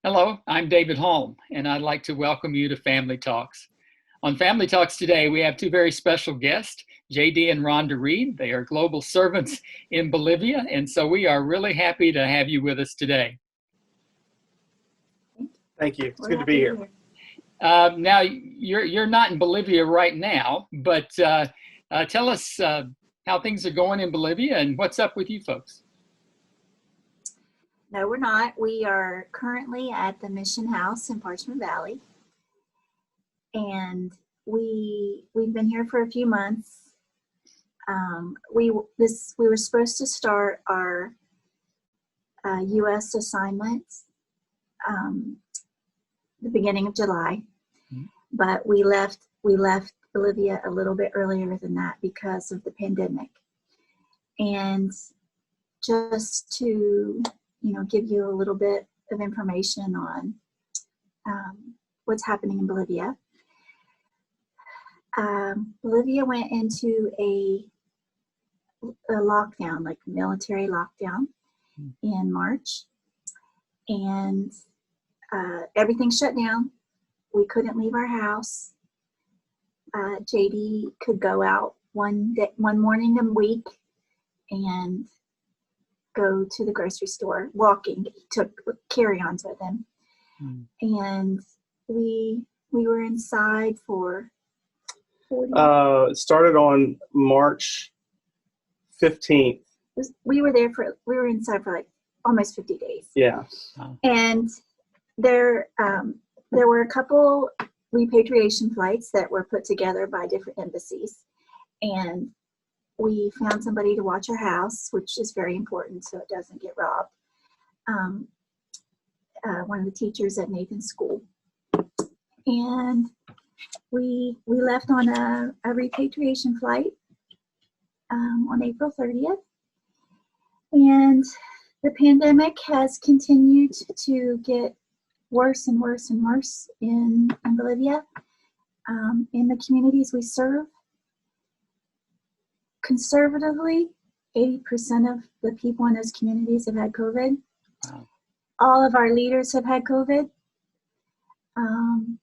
Hello, I'm David Holm, and I'd like to welcome you to Family Talks. On Family Talks today, we have two very special guests, JD and Rhonda Reed. They are global servants in Bolivia, and so we are really happy to have you with us today. Thank you. It's good to be here. Now, you're not in Bolivia right now, but tell us how things are going in Bolivia and what's up with you folks. No, we're not. We are currently at the Mission House in Parchment Valley, and we've been here for a few months. We were supposed to start our U.S. assignments the beginning of July, but we left Bolivia a little bit earlier than that because of the pandemic. And just to give you a little bit of information on what's happening in Bolivia. Bolivia went into a lockdown, like military lockdown, in March, and everything shut down. We couldn't leave our house. JD could go out one morning a week and go to the grocery store walking. He took carry-ons with him. And we were inside for 40 It started on March 15th. We were inside for like almost 50 days. Yeah. And there were a couple repatriation flights that were put together by different embassies, and we found somebody to watch our house, which is very important so it doesn't get robbed. One of the teachers at Nathan's school. And we left on a repatriation flight on April 30th. And the pandemic has continued to get worse and worse and worse in Bolivia, in the communities we serve. Conservatively, 80% of the people in those communities have had COVID. Wow. All of our leaders have had COVID. And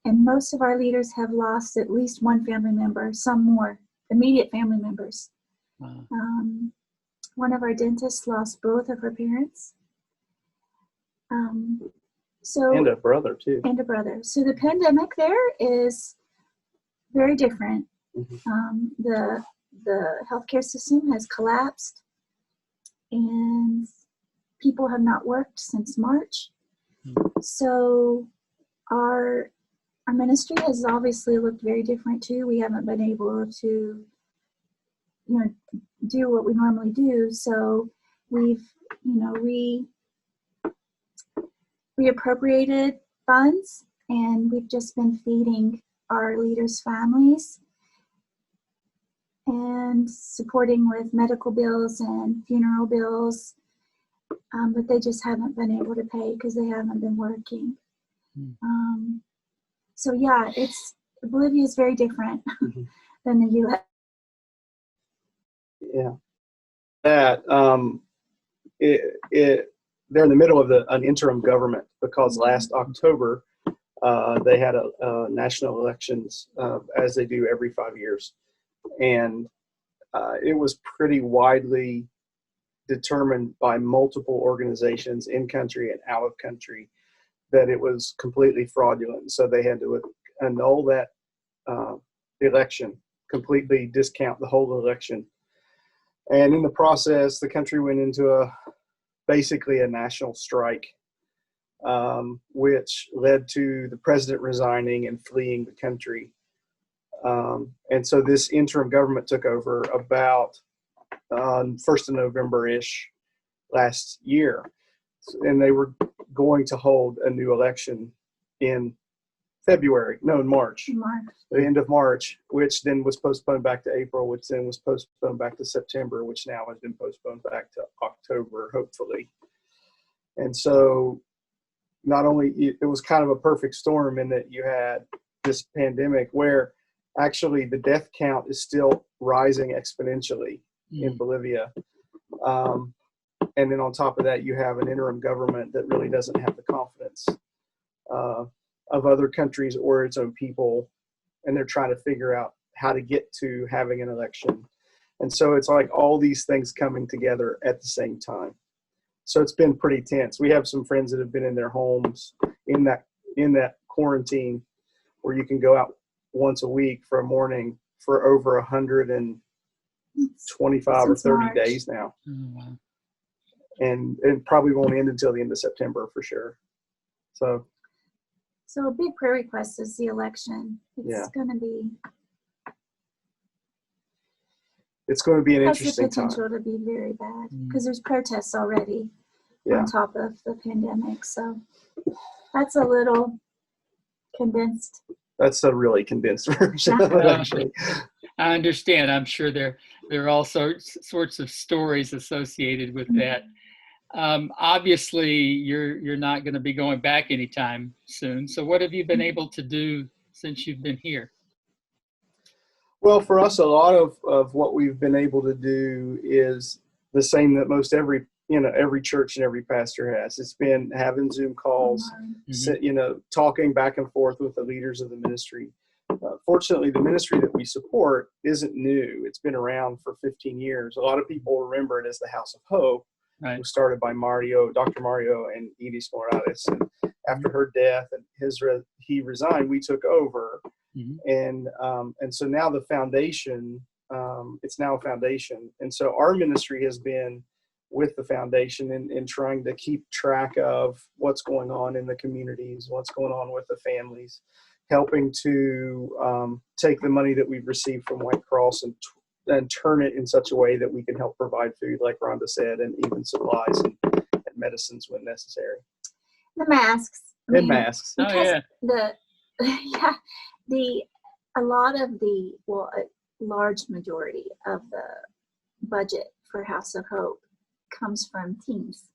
most of our leaders have lost at least one family member, some more, immediate family members. Wow. One of our dentists lost both of her parents. And a brother, too. And a brother. So the pandemic there is very different. The healthcare system has collapsed, and people have not worked since March. So our ministry has obviously looked very different too. We haven't been able to, do what we normally do. So we've, reappropriated funds, and we've just been feeding our leaders' families and supporting with medical bills and funeral bills, but they just haven't been able to pay because they haven't been working. So yeah, Bolivia is very different than the U.S. Yeah. That they're in the middle of an interim government because last October they had a national elections as they do every 5 years. And it was pretty widely determined by multiple organizations in country and out of country that it was completely fraudulent. So they had to annul that election, completely discount the whole election. And in the process, the country went into basically a national strike, which led to the president resigning and fleeing the country. And so this interim government took over about 1st of November-ish last year. And they were going to hold a new election in March. The end of March, which then was postponed back to April, which then was postponed back to September, which now has been postponed back to October, hopefully. And so not only, it was kind of a perfect storm in that you had this pandemic where actually the death count is still rising exponentially in Bolivia. And then on top of that, you have an interim government that really doesn't have the confidence of other countries or its own people, and they're trying to figure out how to get to having an election. And so it's like all these things coming together at the same time. So it's been pretty tense. We have some friends that have been in their homes in that quarantine where you can go out once a week for a morning for over 125 or 30 days now. Oh, wow. And it probably won't end until the end of September for sure. So a big prayer request is the election. Yeah. It's going to be an has interesting the potential time. to be very bad because there's protests already Yeah. on top of the pandemic. So that's a little condensed. That's a really condensed version of it, actually. I understand. I'm sure there are all sorts of stories associated with that. Obviously, you're not going to be going back anytime soon. So what have you been able to do since you've been here? Well, for us, a lot of what we've been able to do is the same that most every church and every pastor has. It's been having Zoom calls, talking back and forth with the leaders of the ministry. Fortunately, the ministry that we support isn't new. It's been around for 15 years. A lot of people remember it as the House of Hope, Right. who started by Dr. Mario and Edith Morales. And after her death and he resigned, we took over. And so now the foundation, it's now a foundation. And so our ministry has been with the foundation in trying to keep track of what's going on in the communities, what's going on with the families, helping to take the money that we've received from White Cross and turn it in such a way that we can help provide food, like Rhonda said, and even supplies and medicines when necessary. The masks. Masks. Oh, yeah. A large majority of the budget for House of Hope comes from teams.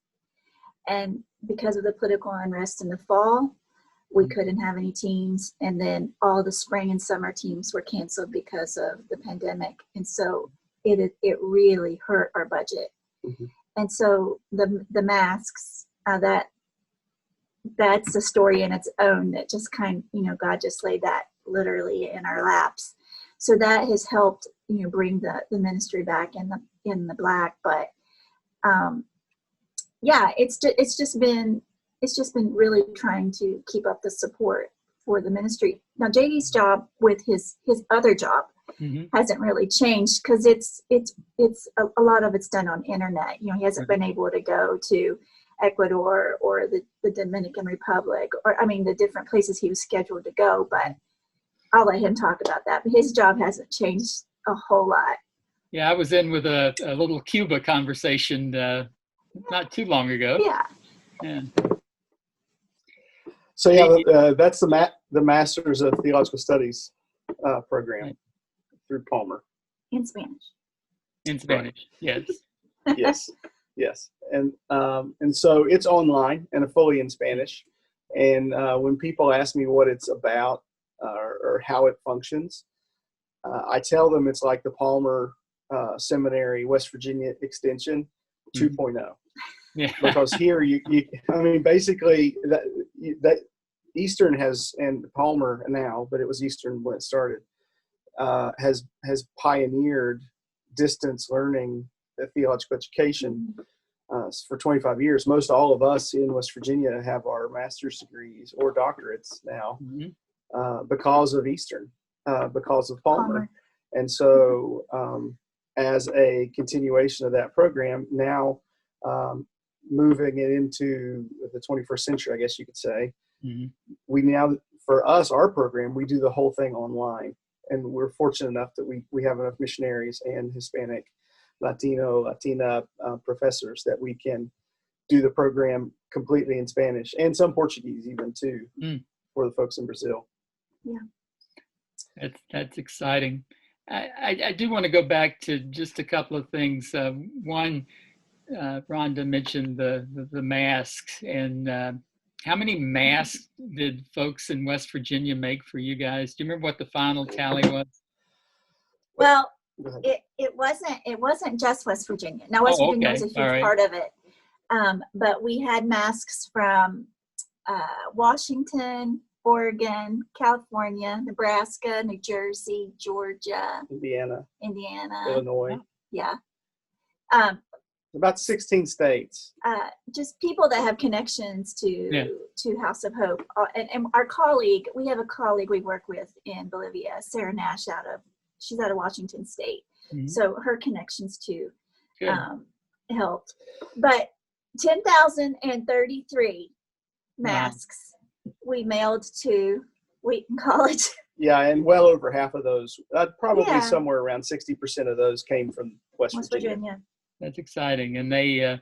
And because of the political unrest in the fall, we couldn't have any teams. And then all the spring and summer teams were canceled because of the pandemic. And so it really hurt our budget. Mm-hmm. And so the masks, that's a story in its own that just God just laid that literally in our laps. So that has helped, bring the ministry back in the black. But it's just been really trying to keep up the support for the ministry. Now JD's job with his other job hasn't really changed because it's a lot of it's done on internet. He hasn't been able to go to Ecuador or the Dominican Republic or the different places he was scheduled to go, but I'll let him talk about that. But his job hasn't changed a whole lot. Yeah, I was in with a little Cuba conversation not too long ago. Yeah. So that's the Masters of Theological Studies program through Palmer. In Spanish. In Spanish, right. Yes. Yes. And so it's online and fully in Spanish. And when people ask me what it's about or how it functions, I tell them it's like the Palmer Seminary, West Virginia Extension 2.0. Yeah. Because here basically that Eastern and Palmer now, but it was Eastern when it started, has pioneered distance learning, theological education for 25 years. Most all of us in West Virginia have our master's degrees or doctorates now because of Eastern, because of Palmer. And so as a continuation of that program, now moving it into the 21st century, I guess you could say, we now, for us, our program, we do the whole thing online. And we're fortunate enough that we have enough missionaries and Hispanic, Latina professors that we can do the program completely in Spanish and some Portuguese even too for the folks in Brazil. Yeah. That's exciting. I do want to go back to just a couple of things. One, Rhonda mentioned the masks, and how many masks did folks in West Virginia make for you guys? Do you remember what the final tally was? Well, Go ahead. It wasn't just West Virginia. Now West Oh, Virginia was a okay. All huge right. part of it, but we had masks from Washington, Oregon, California, Nebraska, New Jersey, Georgia, Indiana, Indiana. Illinois, Yeah. about 16 states. Just people that have connections to House of Hope. And our colleague, we have a colleague we work with in Bolivia, Sarah Nash, she's out of Washington State. Mhm. So her connections too Good. helped. But 10,033 masks we mailed to Wheaton College. Yeah, and well over half of those, probably Yeah. somewhere around 60% of those came from West Virginia. That's exciting, and they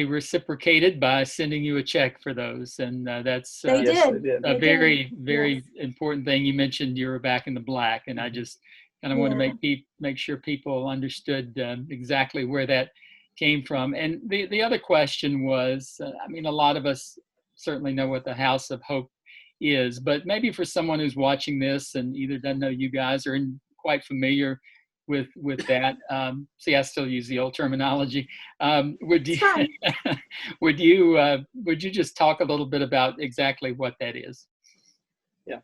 reciprocated by sending you a check for those, and that's They Yes, did. they did. a They very did. very Yes. important thing. You mentioned you were back in the black, and I just kind of want Yeah. to make sure people understood exactly where that came from. And the other question was, I mean, a lot of us certainly know what the House of Hope is, but maybe for someone who's watching this and either doesn't know you guys or isn't quite familiar with that, see, I still use the old terminology. Would you It's fine. would you just talk a little bit about exactly what that is? Yeah.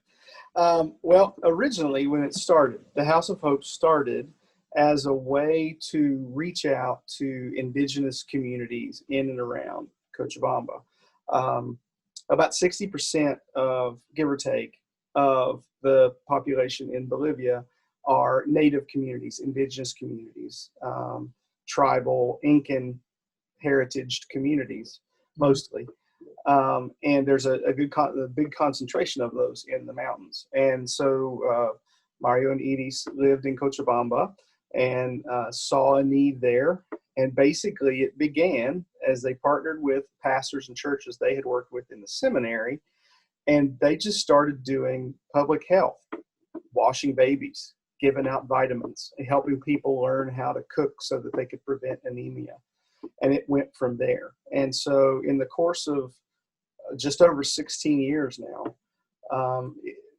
Well, originally when it started, the House of Hope started as a way to reach out to indigenous communities in and around Cochabamba. About 60% of, give or take, of the population in Bolivia are native communities, indigenous communities, tribal, Incan heritage communities, mostly. And there's a big concentration of those in the mountains. And so Mario and Edis lived in Cochabamba and saw a need there. And basically it began as they partnered with pastors and churches they had worked with in the seminary. And they just started doing public health, washing babies, giving out vitamins, and helping people learn how to cook so that they could prevent anemia. And it went from there. And so in the course of just over 16 years now,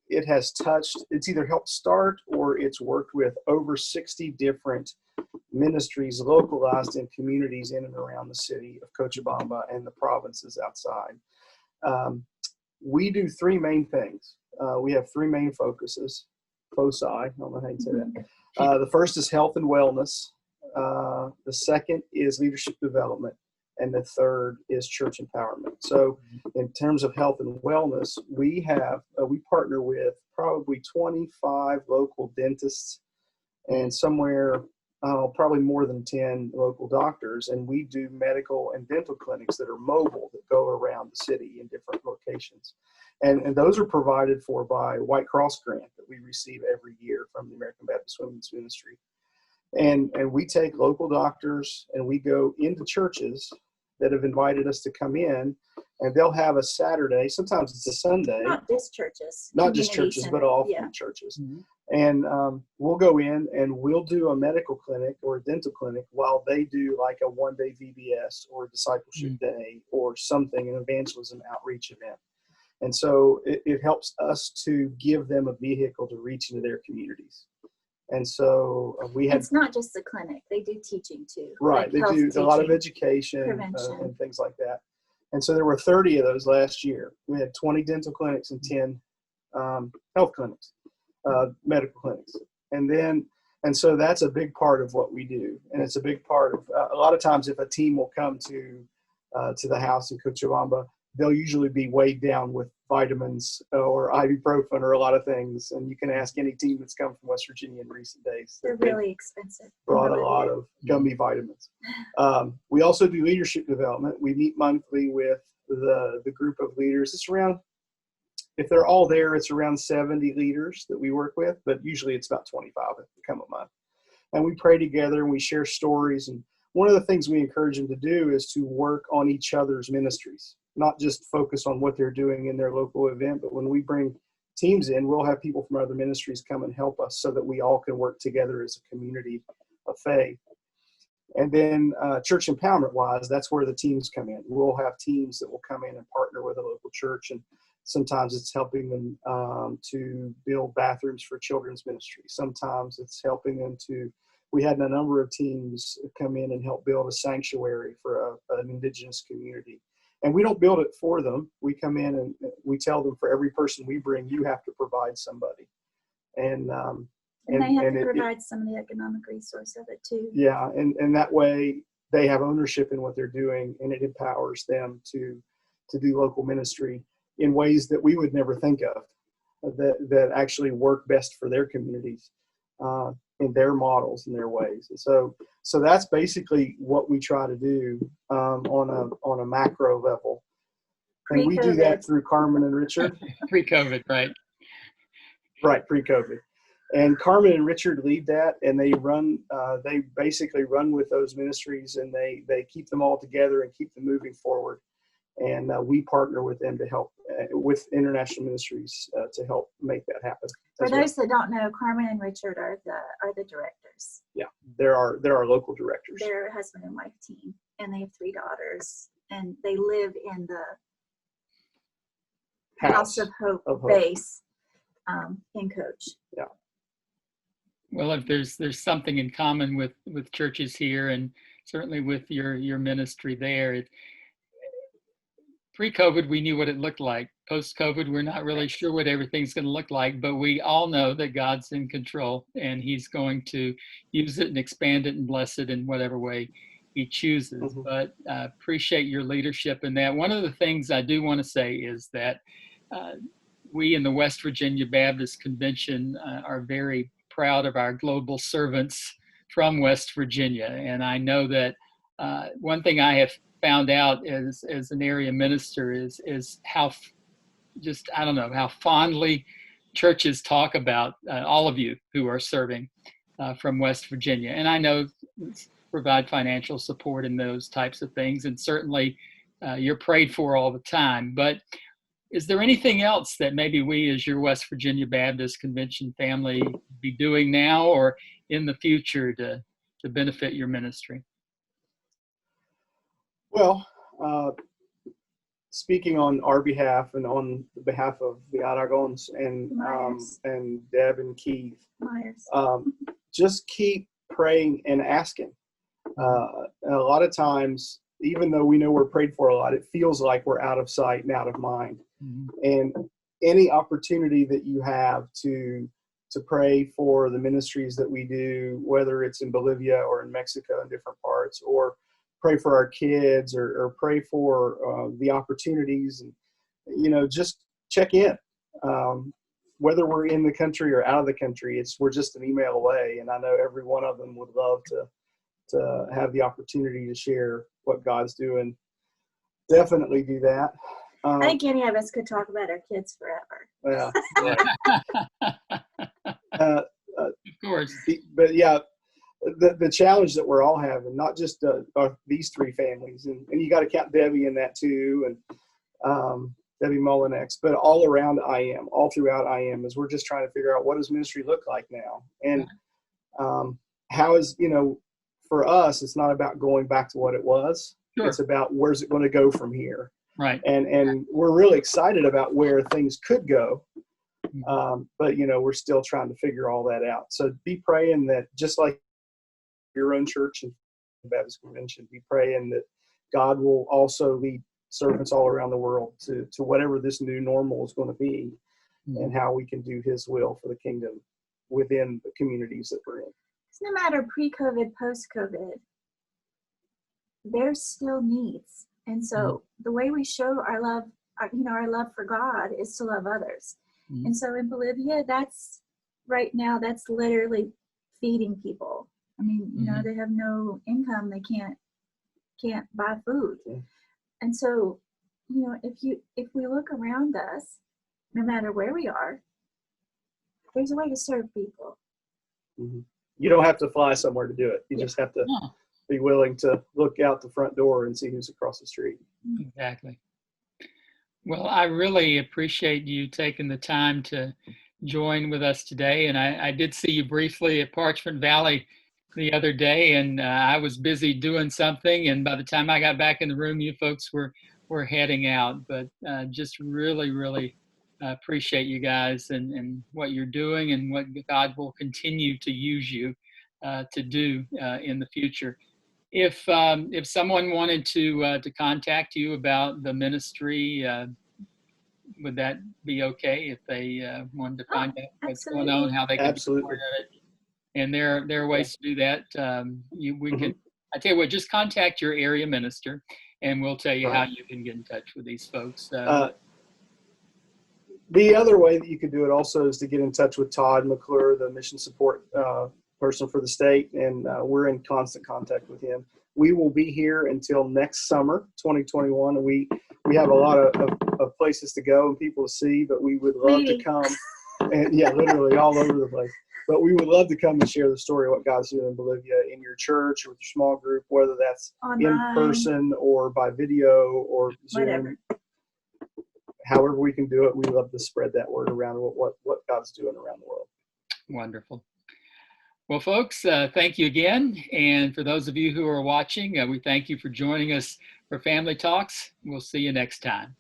it has touched, it's either helped start or it's worked with over 60 different ministries localized in communities in and around the city of Cochabamba and the provinces outside. We do three main things. We have three main focuses. Foci, I don't know how you say that. The first is health and wellness. The second is leadership development. And the third is church empowerment. So in terms of health and wellness, we partner with probably 25 local dentists and probably more than 10 local doctors. And we do medical and dental clinics that are mobile that go around the city in different locations. And those are provided for by White Cross grant that we receive every year from the American Baptist Women's Ministry. And we take local doctors and we go into churches that have invited us to come in, and they'll have a Saturday. Sometimes it's a Sunday. Not just churches. Not just churches, Center. but all Yeah. churches. Mm-hmm. And we'll go in and we'll do a medical clinic or a dental clinic while they do like a one-day VBS or a discipleship day or something, an evangelism outreach event. And so it helps us to give them a vehicle to reach into their communities. And so It's not just the clinic. They do teaching too. Right. Like they health do a lot of teaching, education prevention. and things like that. And so there were 30 of those last year. We had 20 dental clinics and 10 health clinics, medical clinics. And so that's a big part of what we do. And it's a big part of, a lot of times if a team will come to the house in Cochabamba, they'll usually be weighed down with vitamins or ibuprofen or a lot of things. And you can ask any team that's come from West Virginia in recent days. They're really expensive. Brought a lot of gummy vitamins. We also do leadership development. We meet monthly with the group of leaders. It's around, if they're all there, it's around 70 leaders that we work with, but usually it's about 25 that come a month. And we pray together and we share stories. And one of the things we encourage them to do is to work on each other's ministries, not just focus on what they're doing in their local event, but when we bring teams in, we'll have people from other ministries come and help us so that we all can work together as a community of faith. And then church empowerment wise, that's where the teams come in. We'll have teams that will come in and partner with a local church. And sometimes it's helping them to build bathrooms for children's ministry. Sometimes it's helping them to we had a number of teams come in and help build a sanctuary for an indigenous community. And we don't build it for them. We come in and we tell them, for every person we bring, you have to provide somebody. And they have to provide some of the economic resource of it too. Yeah, and that way they have ownership in what they're doing, and it empowers them to do local ministry in ways that we would never think of, that actually work best for their communities, in their models and their ways. And so that's basically what we try to do on a macro level. And we do that through Carmen and Richard. Pre-COVID, right? Right, pre-COVID. And Carmen and Richard lead that, and they basically run with those ministries, and they keep them all together and keep them moving forward. And we partner with them to help with international ministries to help make that happen. For those that don't know, Carmen and Richard are the directors. Yeah, they're our local directors. They're a husband and wife team, and they have 3 daughters, and they live in the House of Hope base in Coach. Yeah. Well, if there's something in common with churches here, and certainly with your ministry there. Pre-COVID, we knew what it looked like. Post-COVID, we're not really sure what everything's going to look like, but we all know that God's in control, and He's going to use it and expand it and bless it in whatever way He chooses. Mm-hmm. But appreciate your leadership in that. One of the things I do want to say is that we in the West Virginia Baptist Convention are very proud of our global servants from West Virginia. And I know that one thing I have found out as an area minister is how how fondly churches talk about all of you who are serving from West Virginia. And I know provide financial support and those types of things. And certainly you're prayed for all the time. But is there anything else that maybe we as your West Virginia Baptist Convention family be doing now or in the future to benefit your ministry? Well, speaking on our behalf and on behalf of the Aragons and Deb and Keith, just keep praying and asking. A lot of times, even though we know we're prayed for a lot, it feels like we're out of sight and out of mind. Mm-hmm. And any opportunity that you have to pray for the ministries that we do, whether it's in Bolivia or in Mexico in different parts, or pray for our kids or pray for the opportunities, and just check in. Whether we're in the country or out of the country, we're just an email away, and I know every one of them would love to have the opportunity to share what God's doing. Definitely do that. I think any of us could talk about our kids forever. Yeah. Of course. But yeah, the challenge that we're all having, not just these 3 families, and you got to count Debbie in that too, and Debbie Mullinex, but all around IM, all throughout IM, is we're just trying to figure out what does ministry look like now, and how is, for us, it's not about going back to what it was. Sure. It's about where's it going to go from here. Right. And we're really excited about where things could go. But we're still trying to figure all that out. So be praying that, just like your own church and Baptist Convention, be praying that God will also lead servants all around the world to whatever this new normal is going to be, and how we can do His will for the kingdom within the communities that we're in. No matter pre-COVID, post-COVID, there's still needs. And so the way we show our love, our love for God, is to love others. Mm-hmm. And so in Bolivia, that's literally feeding people. I mean, they have no income, they can't buy food. Mm-hmm. And so, if we look around us, no matter where we are, there's a way to serve people. Mm-hmm. You don't have to fly somewhere to do it. You just have to be willing to look out the front door and see who's across the street. Exactly. Well, I really appreciate you taking the time to join with us today. And I did see you briefly at Parchment Valley the other day, and I was busy doing something. And by the time I got back in the room, you folks were heading out. But just really, really appreciate you guys and what you're doing, and what God will continue to use you to do in the future. If someone wanted to contact you about the ministry, would that be okay if they wanted to find out what's going on, how they can be part Absolutely. of it? And there are ways to do that. We can. I tell you what, just contact your area minister, and we'll tell you how you can get in touch with these folks. The other way that you could do it also is to get in touch with Todd McClure, the mission support person for the state, and we're in constant contact with him. We will be here until next summer, 2021, and we have a lot of places to go and people to see, but we would love to come, and yeah, literally all over the place. But we would love to come and share the story of what God's doing in Bolivia in your church or with your small group, whether that's online, in person or by video or Zoom. Whatever. However we can do it, we love to spread that word around what God's doing around the world. Wonderful. Well, folks, thank you again. And for those of you who are watching, we thank you for joining us for Family Talks. We'll see you next time.